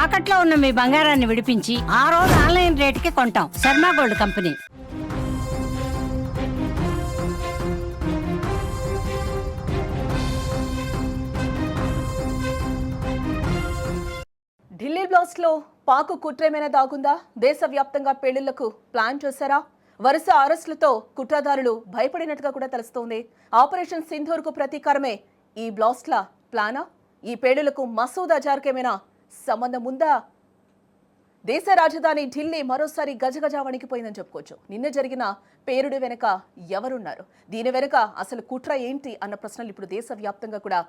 తాకట్లో ఉన్న మీ బంగారాన్ని విడిపించి ఆ రోజు ఆన్లైన్ రేటుకి కొంటాం. Sharma gold company. Delhi blast లో పాకు కుట్రేమైనా దాగుందా? దేశవ్యాప్తంగా పెళ్లిళ్లకు ప్లాన్ చేశారా? వరుస అరెస్టులతో కుట్రదారులు భయపడినట్టుగా కూడా తెలుస్తోంది. ఆపరేషన్ సింధూర్ కు ప్రతీకారమే ఈ బ్లాస్ట్ల ప్లానా? ఈ పేలులకు మసూద్ అజార్కి ఏమైనా సంబంధం ఉందా? దేశ రాజధాని ఢిల్లీ మరోసారి గజగజ వణికిపోయిందని చెప్పుకోవచ్చు. నిన్న జరిగిన పేరుడు వెనుక ఎవరున్నారు, దీని వెనుక అసలు కుట్ర ఏంటి అన్న ప్రశ్నలు ఇప్పుడు దేశవ్యాప్తంగా కూడా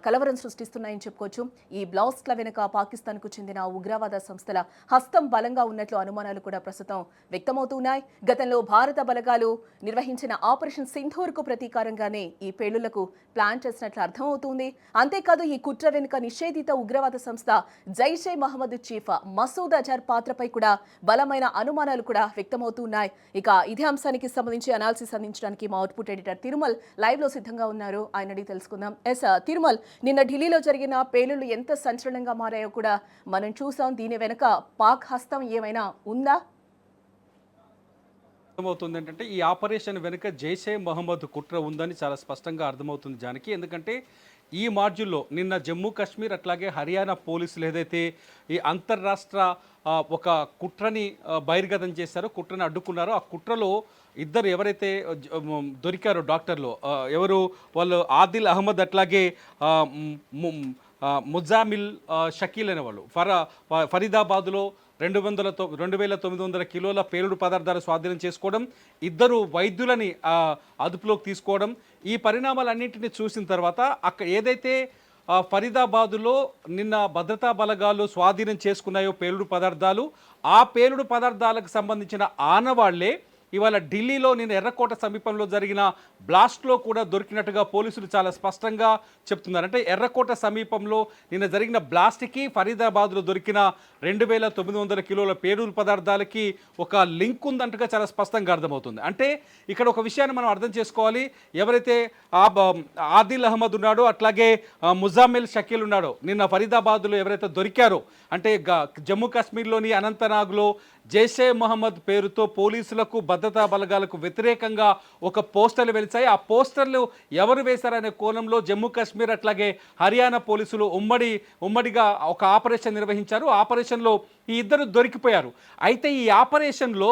కలవరం సృష్టిస్తున్నాయని చెప్పుకోవచ్చు. ఈ బ్లాస్ట్ల వెనుక పాకిస్తాన్కు చెందిన ఉగ్రవాద సంస్థల హస్తం బలంగా ఉన్నట్లు అనుమానాలు కూడా ప్రస్తుతం వ్యక్తమవుతున్నాయి. గతంలో భారత బలగాలు నిర్వహించిన ఆపరేషన్ సింధూర్ కు ప్రతీకారంగానే ఈ పేలుళ్లకు ప్లాన్ చేసినట్లు అర్థమవుతుంది. అంతేకాదు ఈ కుట్ర వెనుక నిషేధిత ఉగ్రవాద సంస్థ జైషే మహమ్మద్ చీఫ్ మసూద్ అజార్ పాత్రపై కూడా బలమైన అనుమానాలు కూడా వ్యక్తమవుతున్నాయి. ఇక ఇదే అంశానికి సంబంధించి అనాలిసిస్ అందించడానికి మా అవుట్పుట్ ఎడిటర్ తిరుమల్ లైవ్ లో సిద్ధంగా ఉన్నారు. ఆయన అడిగి తెలుసుకుందాం. తిరుమల్, నిన్న ఢిల్లీలో జరిగిన పేలుళ్లు ఎంత సంచలనంగా మారాయో కూడా మనం చూసాం. దీని వెనుక పాక్ హస్తం ఏమైనా ఉందా? అర్థమవుతుంది ఏంటంటే ఈ ఆపరేషన్ వెనుక జైషే మహమ్మద్ కుట్ర ఉందని చాలా స్పష్టంగా అర్థమవుతుంది జానకి. ఎందుకంటే ఈ మాడ్యూల్లో నిన్న జమ్మూ కాశ్మీర్ అట్లాగే హర్యానా పోలీసులు ఏదైతే ఈ అంతర్రాష్ట్ర ఒక కుట్రని బహిర్గతం చేశారో, కుట్రని అడ్డుకున్నారో, ఆ కుట్రలో ఇద్దరు ఎవరైతే దొరికారో డాక్టర్లు ఎవరు వాళ్ళు ఆదిల్ అహ్మద్ అట్లాగే ముజామిల్ షకీల్ అనేవాళ్ళు ఫరీదాబాద్లో 2,900 కిలోల పేలుడు పదార్థాలు స్వాధీనం చేసుకోవడం, ఇద్దరు వైద్యులని అదుపులోకి తీసుకోవడం, ఈ పరిణామాలన్నింటినీ చూసిన తర్వాత అక్కడ ఏదైతే ఫరీదాబాదులో నిన్న భద్రతా బలగాలు స్వాధీనం చేసుకున్నాయో పేలుడు పదార్థాలు, ఆ పేలుడు పదార్థాలకు సంబంధించిన ఆనవాళ్లే ఇవాళ ఢిల్లీలో నిన్న ఎర్రకోట సమీపంలో జరిగిన బ్లాస్ట్లో కూడా దొరికినట్టుగా పోలీసులు చాలా స్పష్టంగా చెప్తున్నారు. అంటే ఎర్రకోట సమీపంలో నిన్న జరిగిన బ్లాస్ట్కి ఫరీదాబాద్లో దొరికిన 2,900 కిలోల పేలుడు పదార్థాలకి ఒక లింక్ ఉందంటగా చాలా స్పష్టంగా అర్థమవుతుంది. అంటే ఇక్కడ ఒక విషయాన్ని మనం అర్థం చేసుకోవాలి. ఎవరైతే ఆదిల్ అహ్మద్ ఉన్నాడో అట్లాగే ముజామిల్ షకీల్ ఉన్నాడో నిన్న ఫరీదాబాద్లో ఎవరైతే దొరికారో, అంటే జమ్మూ కాశ్మీర్లోని అనంతనాగ్లో జైషే మహమ్మద్ పేరుతో పోలీసులకు భద్రతా బలగాలకు వ్యతిరేకంగా ఒక పోస్టర్లు వెలిచాయి. ఆ పోస్టర్లు ఎవరు వేశారనే కోణంలో జమ్మూ కాశ్మీర్ అట్లాగే హర్యానా పోలీసులు ఉమ్మడిగా ఒక ఆపరేషన్ నిర్వహించారు. ఆపరేషన్లో ఈ ఇద్దరు దొరికిపోయారు. అయితే ఈ ఆపరేషన్లో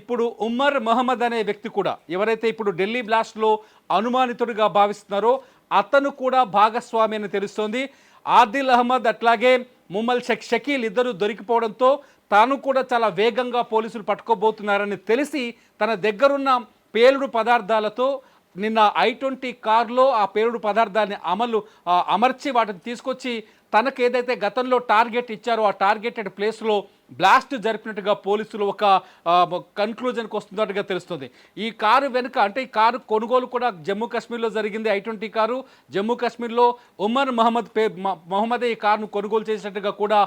ఇప్పుడు ఉమర్ మహమ్మద్ అనే వ్యక్తి కూడా, ఎవరైతే ఇప్పుడు ఢిల్లీ బ్లాస్ట్లో అనుమానితుడిగా భావిస్తున్నారో అతను కూడా భాగస్వామి అని తెలుస్తోంది. ఆదిల్ అహ్మద్ అట్లాగే ముమ్మల్ షకీల్ ఇద్దరు దొరికిపోవడంతో తాను కూడా చాలా వేగంగా పోలీసులు పట్టుకోబోతున్నారని తెలిసి తన దగ్గరున్న పేలుడు పదార్థాలతో నిన్న I-20 కారులో ఆ పేలుడు పదార్థాన్ని అమర్చి వాటిని తీసుకొచ్చి తనకు ఏదైతే గతంలో టార్గెట్ ఇచ్చారో ఆ టార్గెటెడ్ ప్లేస్లో బ్లాస్ట్ జరిపినట్టుగా పోలీసులు ఒక కన్క్లూజన్కి వస్తున్నట్టుగా తెలుస్తుంది. ఈ కారు వెనుక, అంటే ఈ కారు కొనుగోలు కూడా జమ్మూ కాశ్మీర్లో జరిగింది. I-20 కారు జమ్మూ కాశ్మీర్లో ఉమర్ మహమ్మదే ఈ కారును కొనుగోలు చేసినట్టుగా కూడా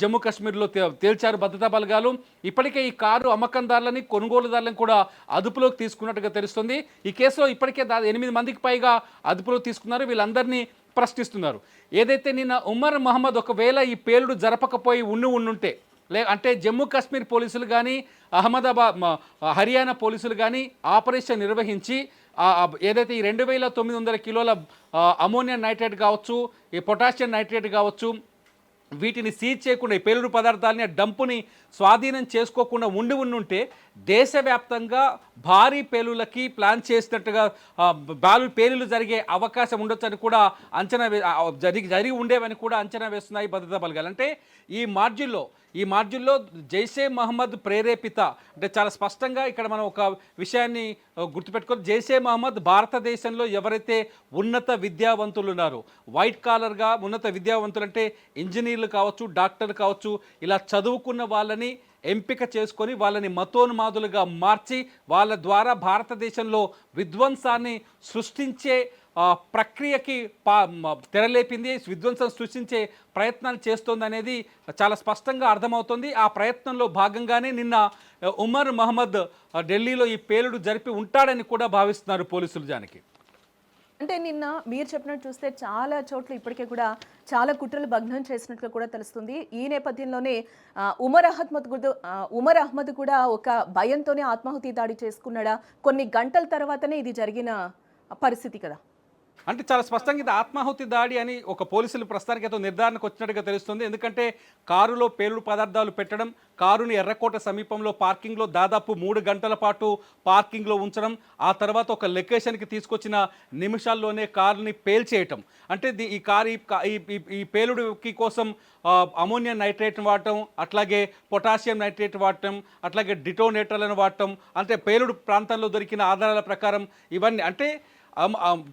జమ్మూ కాశ్మీర్లో తేల్చారు భద్రతా బలగాలు. ఇప్పటికే ఈ కారు అమ్మకందారులని కొనుగోలుదారులను కూడా అదుపులోకి తీసుకున్నట్టుగా తెలుస్తుంది. ఈ కేసులో ఇప్పటికే 8 మందికి పైగా అదుపులోకి తీసుకున్నారు. వీళ్ళందరినీ ప్రశ్నిస్తున్నారు. ఏదైతే నిన్న ఉమర్ మహమ్మద్ ఒకవేళ ఈ పేలుడు జరపకపోయి ఉండుంటే, అంటే జమ్మూ కాశ్మీర్ పోలీసులు కానీ హర్యానా పోలీసులు కానీ ఆపరేషన్ నిర్వహించి ఏదైతే ఈ 2,900 కిలోల అమోనియం నైట్రేట్ కావచ్చు, ఈ పొటాషియం నైట్రేట్ కావచ్చు, వీటిని సీజ్ చేయకుండా ఈ పేలుడు పదార్థాలని డంపుని స్వాధీనం చేసుకోకుండా ఉంటే దేశవ్యాప్తంగా భారీ పేలులకి ప్లాన్ చేసినట్టుగా పేలులు జరిగే అవకాశం ఉండొచ్చని కూడా అంచనా జరిగి ఉండేవని కూడా అంచనా వేస్తున్నాయి భద్రతా బలగాలు. అంటే ఈ మాడ్యూల్లో జైషే మహమ్మద్ ప్రేరేపిత, అంటే చాలా స్పష్టంగా ఇక్కడ మనం ఒక విషయాన్ని గుర్తుపెట్టుకోవాలి. జైషే మహమ్మద్ భారతదేశంలో ఎవరైతే ఉన్నత విద్యావంతులు ఉన్నారో, వైట్ కాలర్గా ఉన్నత విద్యావంతులు అంటే ఇంజనీర్లు కావచ్చు, డాక్టర్లు కావచ్చు, ఇలా చదువుకున్న వాళ్ళని ఎంపిక చేసుకొని వాళ్ళని మతోన్మాదులుగా మార్చి వాళ్ళ ద్వారా భారతదేశంలో విధ్వంసాన్ని సృష్టించే ప్రక్రియకి తెరలేపింది, విధ్వంసం సృష్టించే ప్రయత్నాలు చేస్తోంది అనేది చాలా స్పష్టంగా అర్థమవుతుంది. ఆ ప్రయత్నంలో భాగంగానే నిన్న ఉమర్ మహమ్మద్ ఢిల్లీలో ఈ పేలుడు జరిపి ఉంటాడని కూడా భావిస్తున్నారు పోలీసులు జానకి. అంటే నిన్న మీరు చెప్పినట్టు చూస్తే చాలా చోట్ల ఇప్పటికే కూడా చాలా కుట్రలు భగ్నం చేసినట్టుగా కూడా తెలుస్తుంది. ఈ నేపథ్యంలోనే ఉమర్ అహ్మద్ కూడా ఒక భయంతోనే ఆత్మాహుతి దాడి చేసుకున్నాడా? కొన్ని గంటల తర్వాతనే ఇది జరిగిన పరిస్థితి కదా. అంటే చాలా స్పష్టంగా ఇది ఆత్మాహుతి దాడి అని ఒక పోలీసులు ప్రస్తుతానికి అయితే నిర్ధారణకు వచ్చినట్టుగా తెలుస్తుంది. ఎందుకంటే కారులో పేలుడు పదార్థాలు పెట్టడం, కారుని ఎర్రకోట సమీపంలో పార్కింగ్లో దాదాపు 3 గంటల పాటు పార్కింగ్లో ఉంచడం, ఆ తర్వాత ఒక లొకేషన్కి తీసుకొచ్చిన నిమిషాల్లోనే కారుని పేల్చేయటం. అంటే ఈ పేలుడుకి కోసం అమోనియం నైట్రేట్ వాడటం, అట్లాగే పొటాషియం నైట్రేట్ వాడటం, అట్లాగే డిటోనేటర్లను వాడటం, అంటే పేలుడు ప్రాంతంలో దొరికిన ఆధారాల ప్రకారం ఇవన్నీ అంటే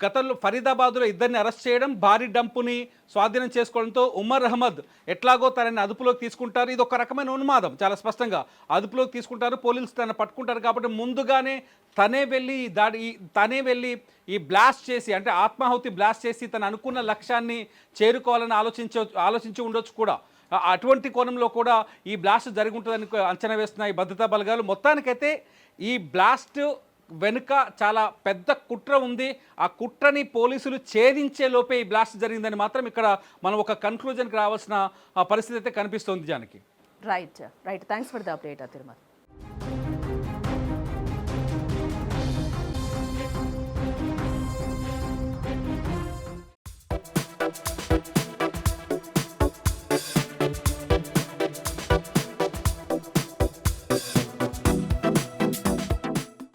గతంలో ఫరీదాబాద్లో ఇద్దరిని అరెస్ట్ చేయడం, భారీ డంపుని స్వాధీనం చేసుకోవడంతో ఉమర్ అహ్మద్ ఎట్లాగో తనని అదుపులోకి తీసుకుంటారు. ఇది ఒక రకమైన ఉన్మాదం. చాలా స్పష్టంగా అదుపులోకి తీసుకుంటారు, పోలీసులు తనని పట్టుకుంటారు. కాబట్టి ముందుగానే తనే వెళ్ళి ఈ బ్లాస్ట్ చేసి, అంటే ఆత్మాహుతి బ్లాస్ట్ చేసి తను అనుకున్న లక్ష్యాన్ని చేరుకోవాలని ఆలోచించి ఉండొచ్చు కూడా. అటువంటి కోణంలో కూడా ఈ బ్లాస్ట్ జరిగి ఉంటుందని అంచనా వేస్తున్నాయి భద్రతా బలగాలు. మొత్తానికైతే ఈ బ్లాస్ట్ వెనుక చాలా పెద్ద కుట్ర ఉంది. ఆ కుట్రని పోలీసులు ఛేదించే లోపే ఈ బ్లాస్ట్ జరిగిందని మాత్రం ఇక్కడ మనం ఒక కన్క్లూజన్కి రావాల్సిన పరిస్థితి అయితే కనిపిస్తోంది Janaki. Right. Thanks for the update Tirumala.